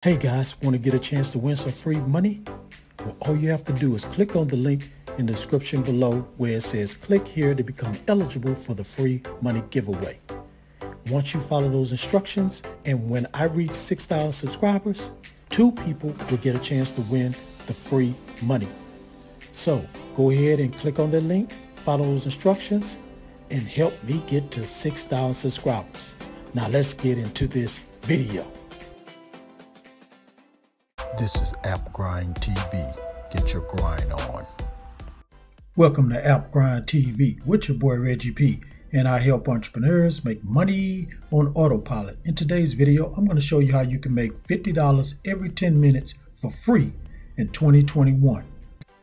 Hey guys, want to get a chance to win some free money? Well, all you have to do is click on the link in the description below where it says click here to become eligible for the free money giveaway. Once you follow those instructions and when I reach 6,000 subscribers, 2 people will get a chance to win the free money. So go ahead and click on that link, follow those instructions, and help me get to 6,000 subscribers. Now let's get into this video. This is AppGrind TV. Get your grind on. Welcome to AppGrind TV with your boy Reggie P. And I help entrepreneurs make money on autopilot. In today's video, I'm going to show you how you can make $50 every 10 minutes for free in 2021.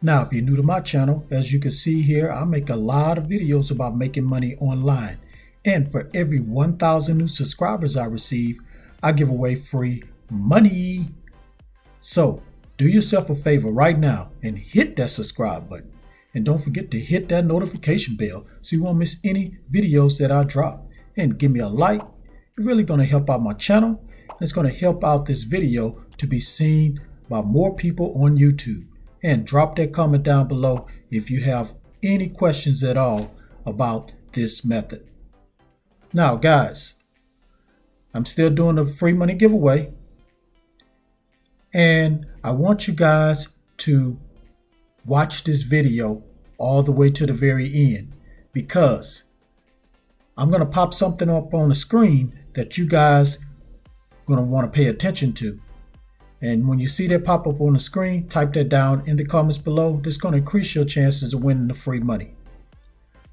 Now, if you're new to my channel, as you can see here, I make a lot of videos about making money online. And for every 1,000 new subscribers I receive, I give away free money. So do yourself a favor right now and hit that subscribe button. And don't forget to hit that notification bell so you won't miss any videos that I drop. And give me a like. It's really going to help out my channel. And it's going to help out this video to be seen by more people on YouTube. And drop that comment down below if you have any questions at all about this method. Now guys, I'm still doing a free money giveaway. And I want you guys to watch this video all the way to the very end, because I'm going to pop something up on the screen that you guys are going to want to pay attention to. And when you see that pop up on the screen, type that down in the comments below. That's going to increase your chances of winning the free money.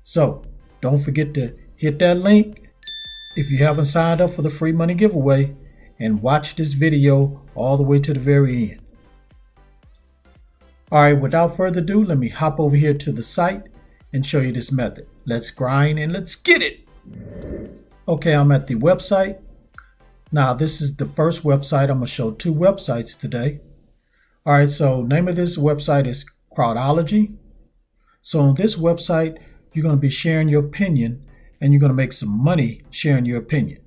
So don't forget to hit that link if you haven't signed up for the free money giveaway, and watch this video all the way to the very end. All right, without further ado, let me hop over here to the site and show you this method. Let's grind and let's get it. Okay, I'm at the website. Now, this is the first website. I'm going to show 2 websites today. All right, so name of this website is Crowdology. So on this website, you're going to be sharing your opinion and you're going to make some money sharing your opinion.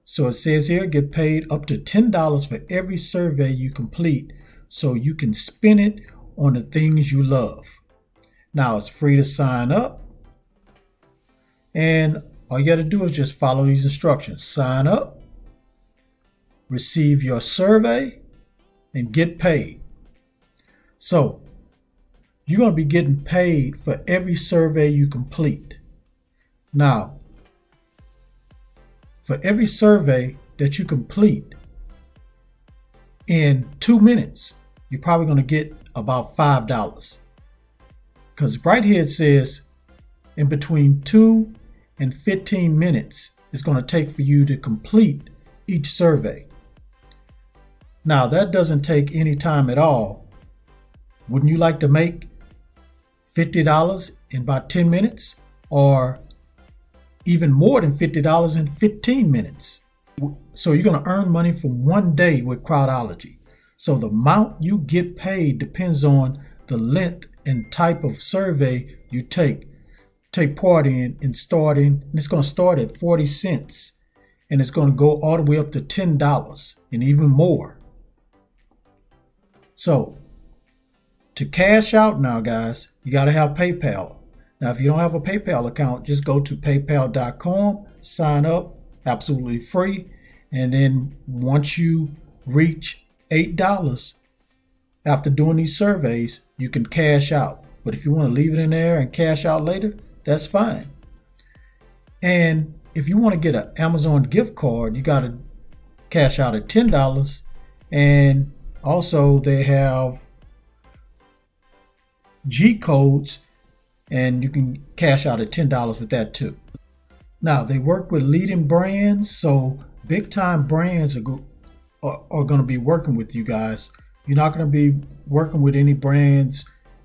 So it says here, get paid up to $10 for every survey you complete so you can spend it on the things you love. Now it's free to sign up. And all you got to do is just follow these instructions. Sign up, receive your survey, and get paid. So you're going to be getting paid for every survey you complete. Now, for every survey that you complete in 2 minutes, you're probably going to get about $5. Because right here it says in between 2 and 15 minutes it's going to take for you to complete each survey. Now that doesn't take any time at all. Wouldn't you like to make $50 in about 10 minutes? Or even more than $50 in 15 minutes. So you're going to earn money from 1 day with Crowdology. So the amount you get paid depends on the length and type of survey you take part in starting. And it's going to start at 40 cents and it's going to go all the way up to $10 and even more. So to cash out now, guys, you got to have PayPal. Now, if you don't have a PayPal account, just go to paypal.com, sign up, absolutely free. And then once you reach $8 after doing these surveys, you can cash out. But if you want to leave it in there and cash out later, that's fine. And if you want to get an Amazon gift card, you got to cash out at $10. And also they have G codes, and you can cash out at $10 with that too. Now, they work with leading brands, so big time brands are going to be working with you guys. You're not going to be working with any brands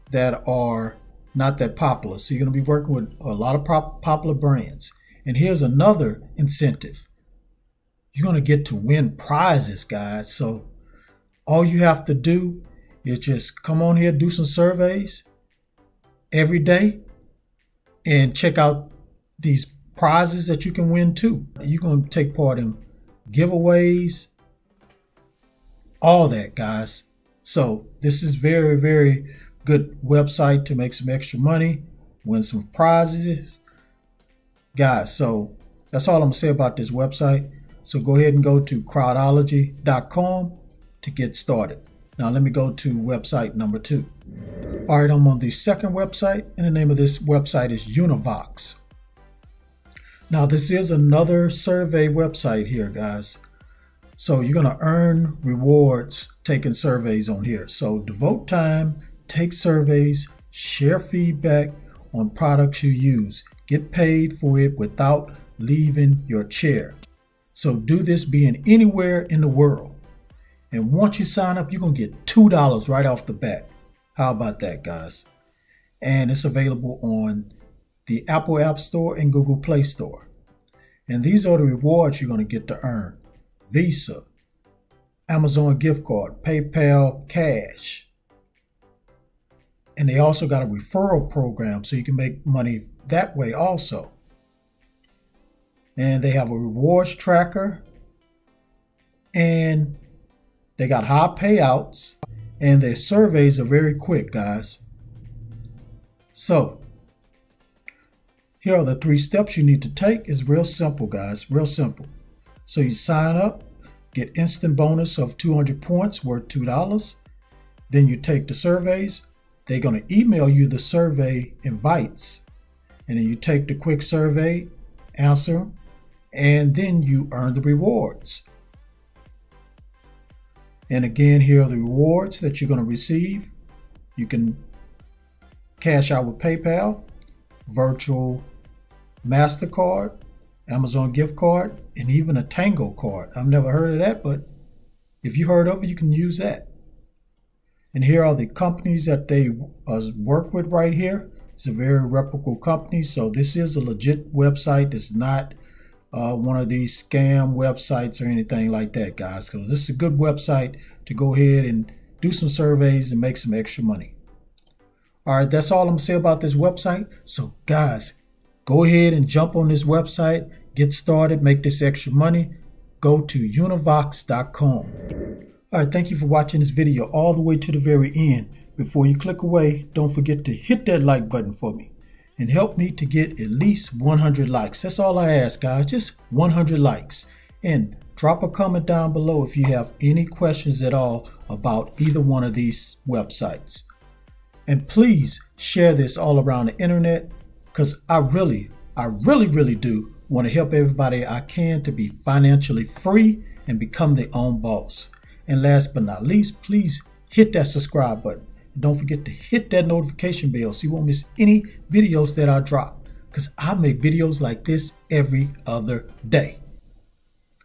that are not that popular. So you're going to be working with a lot of popular brands. And here's another incentive. You're going to get to win prizes, guys. So all you have to do is just come on here, do some surveys every day, and check out these prizes that you can win too. You're going to take part in giveaways, all that, guys. So this is very, very good website to make some extra money, win some prizes, guys. So that's all I'm gonna say about this website. So go ahead and go to crowdology.com to get started. Now let me go to website number 2. All right, I'm on the second website, and the name of this website is Univox. Now this is another survey website here, guys. So you're gonna earn rewards taking surveys on here. So devote time, take surveys, share feedback on products you use. Get paid for it without leaving your chair. So do this being anywhere in the world. And once you sign up, you're going to get $2 right off the bat. How about that, guys? And it's available on the Apple App Store and Google Play Store. And these are the rewards you're going to get to earn. Visa, Amazon gift card, PayPal cash. And they also got a referral program so you can make money that way also. And they have a rewards tracker. And they got high payouts. And their surveys are very quick, guys. So here are the 3 steps you need to take. It's real simple, guys. Real simple. So you sign up, get instant bonus of 200 points worth $2. Then you take the surveys. They're going to email you the survey invites. And then you take the quick survey, answer, and then you earn the rewards. And again, here are the rewards that you're going to receive. You can cash out with PayPal, virtual MasterCard, Amazon gift card, and even a Tango card. I've never heard of that, but if you heard of it, you can use that. And here are the companies that they work with right here. It's a very reputable company, so this is a legit website. It's not one of these scam websites or anything like that, guys, because this is a good website to go ahead and do some surveys and make some extra money. All right, that's all I'm gonna say about this website. So guys, go ahead and jump on this website, get started, make this extra money. Go to univox.com. All right, thank you for watching this video all the way to the very end. Before you click away, don't forget to hit that like button for me and help me to get at least 100 likes. That's all I ask, guys, just 100 likes. And drop a comment down below if you have any questions at all about either one of these websites. And please share this all around the internet, because I really do want to help everybody I can to be financially free and become their own boss. And last but not least, please hit that subscribe button. Don't forget to hit that notification bell so you won't miss any videos that I drop, because I make videos like this every other day.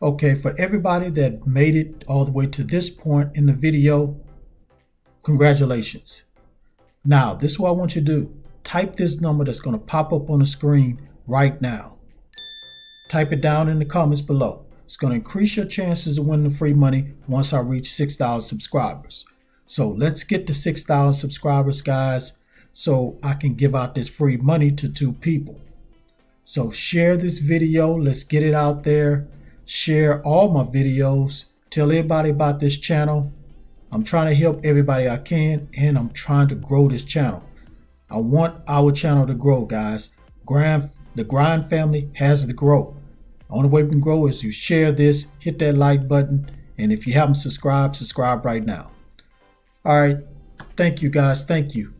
Okay, for everybody that made it all the way to this point in the video, congratulations. Now, this is what I want you to do. Type this number that's going to pop up on the screen right now. Type it down in the comments below. It's going to increase your chances of winning the free money once I reach 6,000 subscribers. So let's get to 6,000 subscribers, guys, so I can give out this free money to 2 people. So share this video. Let's get it out there. Share all my videos. Tell everybody about this channel. I'm trying to help everybody I can, and I'm trying to grow this channel. I want our channel to grow, guys. The Grind family has to grow. The only way we can grow is you share this, hit that like button, and if you haven't subscribed, subscribe right now. All right, thank you, guys. Thank you.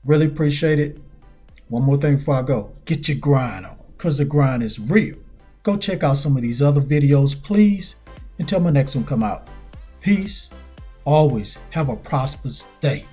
Really appreciate it. One more thing before I go. Get your grind on, because the grind is real. Go check out some of these other videos, please, until my next one come out. Peace. Always have a prosperous day.